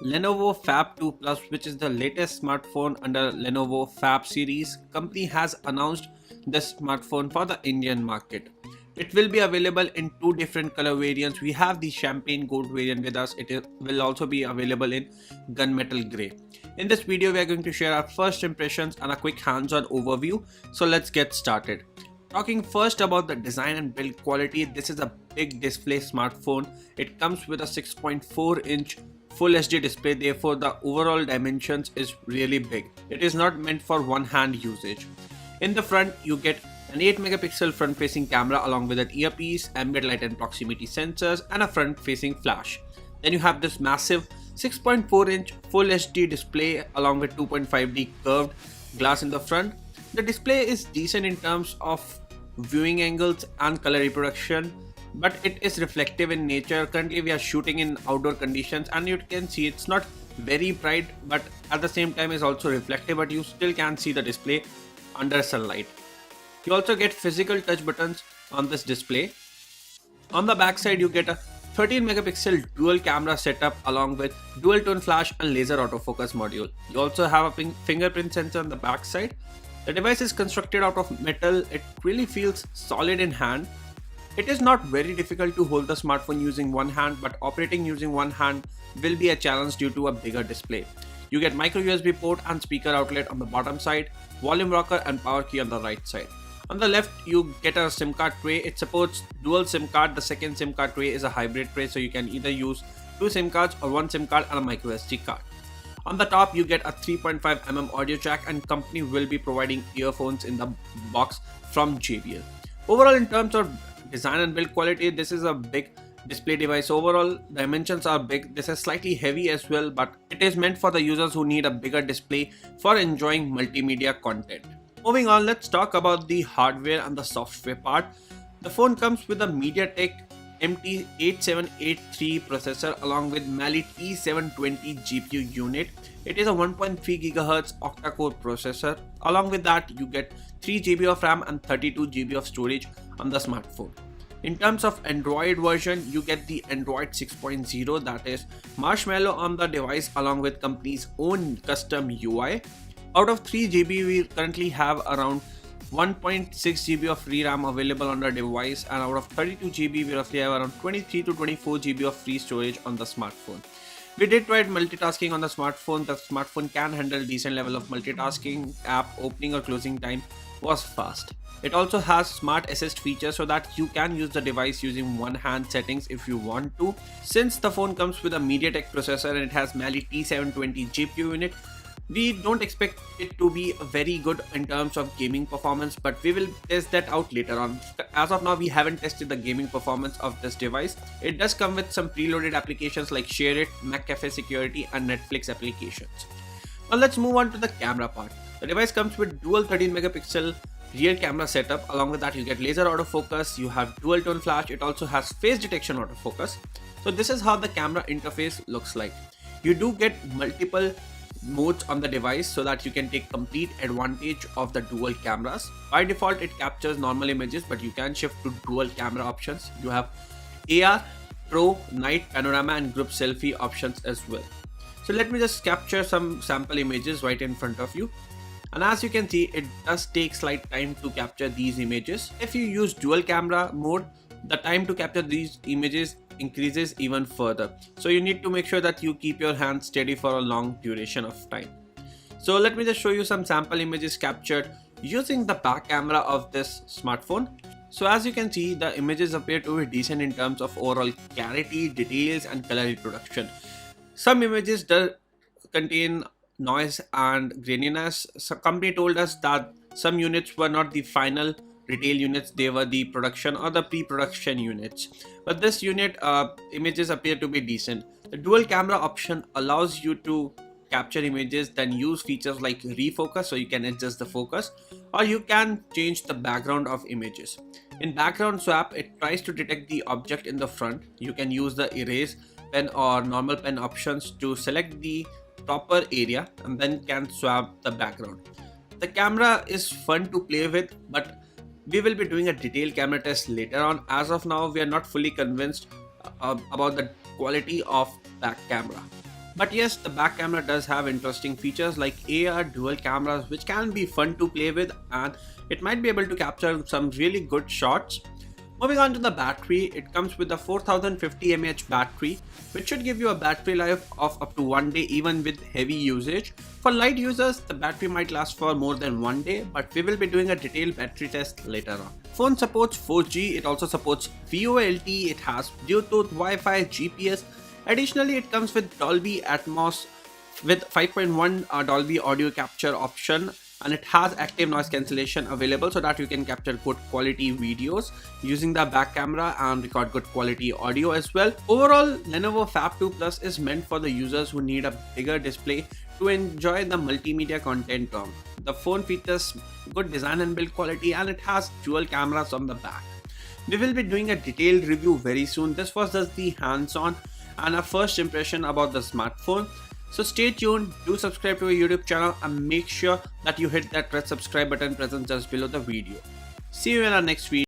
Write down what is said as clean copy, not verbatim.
Lenovo Phab 2 Plus, which is the latest smartphone under Lenovo Phab series, company has announced this smartphone for the Indian market. It will be available in two different color variants. We have the champagne gold variant with us. Will also be available in gunmetal gray. In this video, we are going to share our first impressions and a quick hands-on overview. So let's get started. Talking first about the design and build quality, this is a big display smartphone. It comes with a 6.4-inch Full HD display, therefore the overall dimensions is really big. It is not meant for one-hand usage. In the front, you get an 8 megapixel front-facing camera along with an earpiece, ambient light and proximity sensors, and a front-facing flash. Then you have this massive 6.4-inch Full HD display along with 2.5D curved glass in the front. The display is decent in terms of viewing angles and color reproduction, but it is reflective in nature. Currently we are shooting in outdoor conditions and you can see it's not very bright, but at the same time is also reflective, but you still can see the display under sunlight. You also get physical touch buttons on this display. On the back side you get a 13 megapixel dual camera setup along with dual tone flash and laser autofocus module. You also have a fingerprint sensor on the back side. The device is constructed out of metal. It really feels solid in hand. It is not very difficult to hold the smartphone using one hand, but operating using one hand will be a challenge due to a bigger display. You get micro USB port and speaker outlet on the bottom side, volume rocker and power key on the right side. On the left, you get a SIM card tray. It supports dual SIM card. The second SIM card tray is a hybrid tray, so you can either use two SIM cards or one SIM card and a micro SD card. On the top, you get a 3.5mm audio jack, and company will be providing earphones in the box from JBL. Overall, in terms of design and build quality, this is a big display device. Overall dimensions are big. This is slightly heavy as well, but it is meant for the users who need a bigger display for enjoying multimedia content. Moving on, let's talk about the hardware and the software part. The phone comes with a MediaTek MT8783 processor along with Mali T720 GPU unit. It is a 1.3 GHz octa-core processor. Along with that, you get 3 GB of RAM and 32 GB of storage on the smartphone. In terms of Android version, you get the Android 6.0, that is Marshmallow on the device along with company's own custom UI. Out of 3 GB, we currently have around 1.6 GB of free RAM available on the device, and out of 32 GB, we roughly have around 23 to 24 GB of free storage on the smartphone. We did try multitasking on the smartphone. The smartphone can handle decent level of multitasking. App opening or closing time was fast. It also has smart assist feature so that you can use the device using one hand settings if you want to. Since the phone comes with a MediaTek processor and it has Mali T720 GPU unit, we don't expect it to be very good in terms of gaming performance, but we will test that out later on. As of now, we haven't tested the gaming performance of this device. It does come with some preloaded applications like ShareIt, McCafe Security and Netflix applications. Now let's move on to the camera part. The device comes with dual 13 megapixel rear camera setup. Along with that, you get laser autofocus, you have dual tone flash, it also has face detection autofocus. So this is how the camera interface looks like. You do get multiple modes on the device so that you can take complete advantage of the dual cameras. By default, it captures normal images, but you can shift to dual camera options. You have AR, Pro, Night, Panorama and Group Selfie options as well. So let me just capture some sample images right in front of you. And as you can see, it does take slight time to capture these images. If you use dual camera mode, the time to capture these images increases even further. So you need to make sure that you keep your hand steady for a long duration of time. So let me just show you some sample images captured using the back camera of this smartphone. So as you can see, the images appear to be decent in terms of overall clarity, details and color reproduction. Some images do contain noise and graininess. So company told us that some units were not the final retail units, they were the production or the pre-production units, but this unit images appear to be decent. The dual camera option allows you to capture images, then use features like refocus, so you can adjust the focus, or you can change the background of images. In background swap, it tries to detect the object in the front. You can use the erase pen or normal pen options to select the proper area and then can swap the background. The camera is fun to play with, but we will be doing a detailed camera test later on. As of now, we are not fully convinced about the quality of back camera. But yes, the back camera does have interesting features like AR dual cameras, which can be fun to play with, and it might be able to capture some really good shots. Moving on to the battery, it comes with a 4050 mAh battery, which should give you a battery life of up to 1 day even with heavy usage. For light users, the battery might last for more than 1 day, but we will be doing a detailed battery test later on. Phone supports 4G, it also supports VoLTE, it has Bluetooth, Wi-Fi, GPS. Additionally, it comes with Dolby Atmos with 5.1 Dolby audio capture option, and it has active noise cancellation available so that you can capture good quality videos using the back camera and record good quality audio as well. Overall, Lenovo Phab 2 Plus is meant for the users who need a bigger display to enjoy the multimedia content. The phone features good design and build quality, and it has dual cameras on the back. We will be doing a detailed review very soon. This was just the hands-on and a first impression about the smartphone. So stay tuned, do subscribe to our YouTube channel and make sure that you hit that red subscribe button present just below the video. See you in our next video.